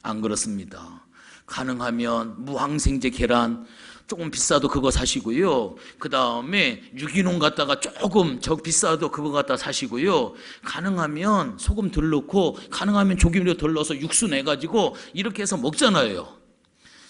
A: 안 그렇습니다. 가능하면 무항생제 계란 조금 비싸도 그거 사시고요. 그 다음에 유기농 갖다가 조금 비싸도 그거 갖다 사시고요. 가능하면 소금 덜 넣고 가능하면 조미료 덜 넣어서 육수 내가지고 이렇게 해서 먹잖아요.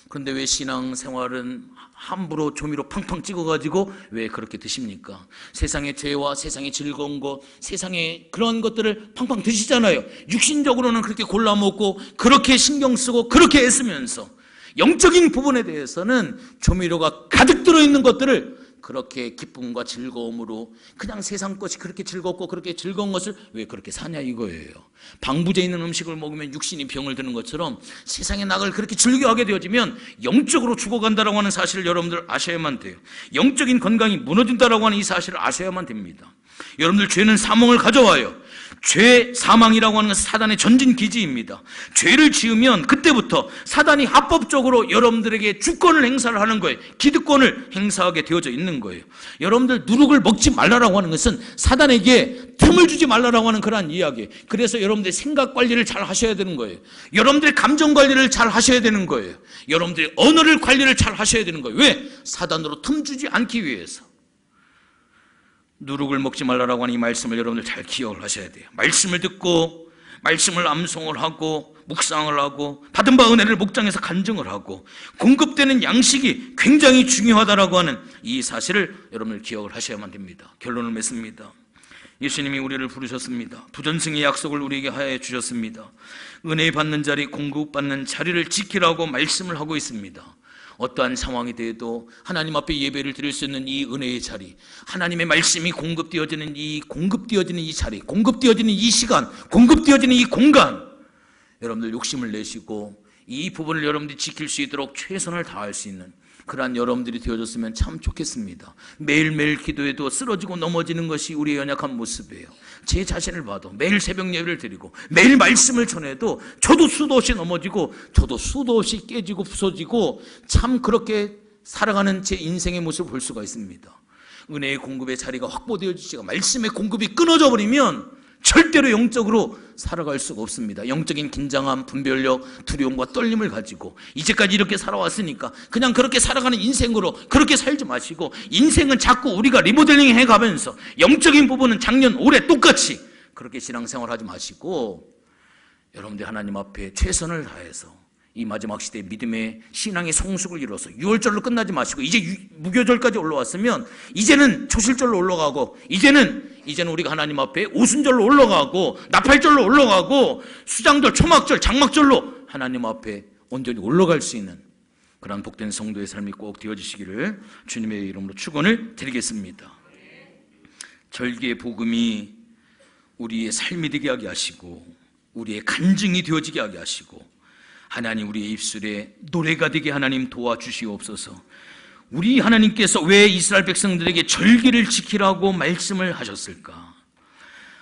A: 그런데 왜 신앙생활은 함부로 조미료 팡팡 찍어가지고 왜 그렇게 드십니까? 세상의 죄와 세상의 즐거운 것, 세상의 그런 것들을 팡팡 드시잖아요. 육신적으로는 그렇게 골라 먹고 그렇게 신경 쓰고 그렇게 애쓰면서 영적인 부분에 대해서는 조미료가 가득 들어있는 것들을 그렇게 기쁨과 즐거움으로 그냥 세상 것이 그렇게 즐겁고 그렇게 즐거운 것을 왜 그렇게 사냐 이거예요. 방부제 있는 음식을 먹으면 육신이 병을 드는 것처럼 세상의 낙을 그렇게 즐겨하게 되어지면 영적으로 죽어간다라고 하는 사실을 여러분들 아셔야만 돼요. 영적인 건강이 무너진다라고 하는 이 사실을 아셔야만 됩니다. 여러분들, 죄는 사망을 가져와요. 죄, 사망이라고 하는 것은 사단의 전진 기지입니다. 죄를 지으면 그때부터 사단이 합법적으로 여러분들에게 주권을 행사를 하는 거예요. 기득권을 행사하게 되어져 있는 거예요. 여러분들 누룩을 먹지 말라라고 하는 것은 사단에게 틈을 주지 말라라고 하는 그러한 이야기예요. 그래서 여러분들의 생각 관리를 잘 하셔야 되는 거예요. 여러분들의 감정 관리를 잘 하셔야 되는 거예요. 여러분들의 언어를 관리를 잘 하셔야 되는 거예요. 왜? 사단으로 틈 주지 않기 위해서. 누룩을 먹지 말라라고 하는 이 말씀을 여러분들 잘 기억을 하셔야 돼요. 말씀을 듣고 말씀을 암송을 하고 묵상을 하고 받은 바 은혜를 목장에서 간증을 하고 공급되는 양식이 굉장히 중요하다라고 하는 이 사실을 여러분들 기억을 하셔야만 됩니다. 결론을 맺습니다. 예수님이 우리를 부르셨습니다. 부전승의 약속을 우리에게 하여 주셨습니다. 은혜 받는 자리, 공급받는 자리를 지키라고 말씀을 하고 있습니다. 어떠한 상황이 돼도 하나님 앞에 예배를 드릴 수 있는 이 은혜의 자리, 하나님의 말씀이 공급되어지는 이 자리, 공급되어지는 이 시간, 공급되어지는 이 공간, 여러분들 욕심을 내시고 이 부분을 여러분들이 지킬 수 있도록 최선을 다할 수 있는 그러한 여러분들이 되어졌으면 참 좋겠습니다. 매일매일 기도해도 쓰러지고 넘어지는 것이 우리의 연약한 모습이에요. 제 자신을 봐도 매일 새벽 예배를 드리고 매일 말씀을 전해도 저도 수도 없이 넘어지고 저도 수도 없이 깨지고 부서지고 참 그렇게 살아가는 제 인생의 모습을 볼 수가 있습니다. 은혜의 공급의 자리가 확보되어지지가 말씀의 공급이 끊어져 버리면 절대로 영적으로 살아갈 수가 없습니다. 영적인 긴장함, 분별력, 두려움과 떨림을 가지고 이제까지 이렇게 살아왔으니까 그냥 그렇게 살아가는 인생으로 그렇게 살지 마시고, 인생은 자꾸 우리가 리모델링 해가면서 영적인 부분은 작년, 올해 똑같이 그렇게 신앙생활 하지 마시고 여러분들 하나님 앞에 최선을 다해서 이 마지막 시대의 믿음의 신앙의 성숙을 이뤄서 6월절로 끝나지 마시고 이제 무교절까지 올라왔으면 이제는 초실절로 올라가고 이제는 우리가 하나님 앞에 오순절로 올라가고 나팔절로 올라가고 수장절, 초막절, 장막절로 하나님 앞에 온전히 올라갈 수 있는 그런 복된 성도의 삶이 꼭 되어지시기를 주님의 이름으로 축원을 드리겠습니다. 절기의 복음이 우리의 삶이 되게 하게 하시고 우리의 간증이 되어지게 하게 하시고 하나님 우리의 입술에 노래가 되게 하나님 도와주시옵소서. 우리 하나님께서 왜 이스라엘 백성들에게 절기를 지키라고 말씀을 하셨을까?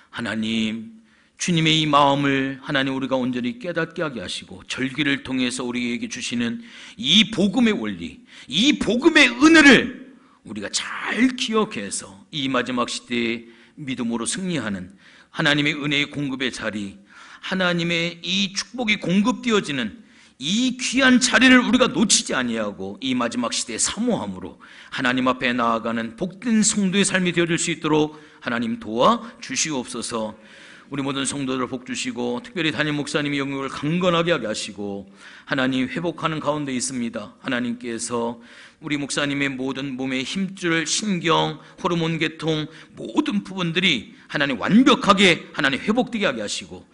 A: 하나님, 주님의 이 마음을 하나님 우리가 온전히 깨닫게 하게 하시고 절기를 통해서 우리에게 주시는 이 복음의 원리, 이 복음의 은혜를 우리가 잘 기억해서 이 마지막 시대에 믿음으로 승리하는 하나님의 은혜의 공급의 자리, 하나님의 이 축복이 공급되어지는 이 귀한 자리를 우리가 놓치지 아니하고 이 마지막 시대의 사모함으로 하나님 앞에 나아가는 복된 성도의 삶이 되어질 수 있도록 하나님 도와주시옵소서. 우리 모든 성도들 복 주시고 특별히 담임 목사님의 영역을 강건하게 하게 하시고 하나님 회복하는 가운데 있습니다. 하나님께서 우리 목사님의 모든 몸의 힘줄, 신경, 호르몬 계통 모든 부분들이 하나님 완벽하게 하나님 회복되게 하게 하시고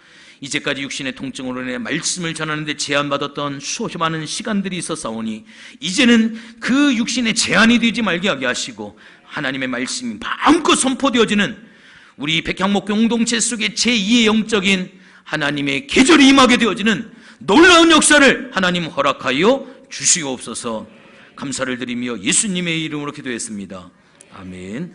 A: 이제까지 육신의 통증으로 인해 말씀을 전하는데 제한받았던 수없이 많은 시간들이 있었사오니 이제는 그 육신의 제한이 되지 말게 하게 하시고 하나님의 말씀이 마음껏 선포되어지는 우리 백향목 공동체 속에 제2의 영적인 하나님의 계절이 임하게 되어지는 놀라운 역사를 하나님 허락하여 주시옵소서. 감사를 드리며 예수님의 이름으로 기도했습니다. 아멘.